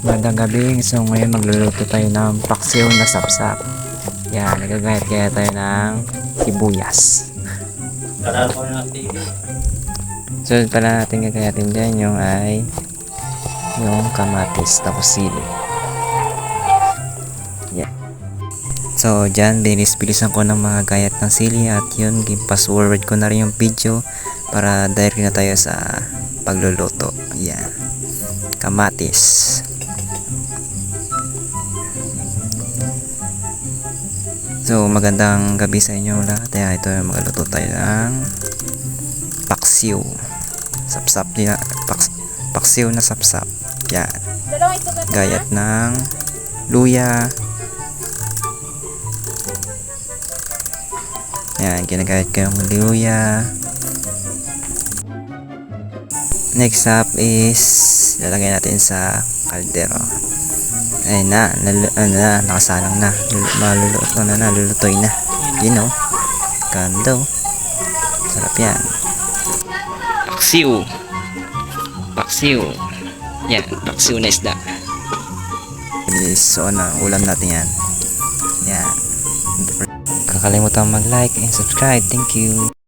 Magandang gabi. So ngayon magluluto tayo ng paksiw na sapsap. Yan, nagagayat kaya tayo ng sibuyas. So pala natin gagayatin dyan yung yung kamatis tapos sili. Yan. So dyan, binis-bilisan ko ng mga gayat ng sili at yun, pass forward ko na rin yung video para direct na tayo sa pagluluto. Yan. Kamatis. So magandang gabi sa inyo lahat. Ito magluto tayo ng paksiw. Sapsap na paksiw na sapsap. Yan. Gayat ng luya. Yan, ginagayat ko yung luya. Next up is lalagay natin sa kaldero. Ayun na, nakasalang na. Lulutoy na. You know. Ganda oh. Sarap yan. Paksiw. Paksiw. Yan, paksiw na isda. So ulam natin yan. Yan. Kakalimutan mag-like and subscribe. Thank you.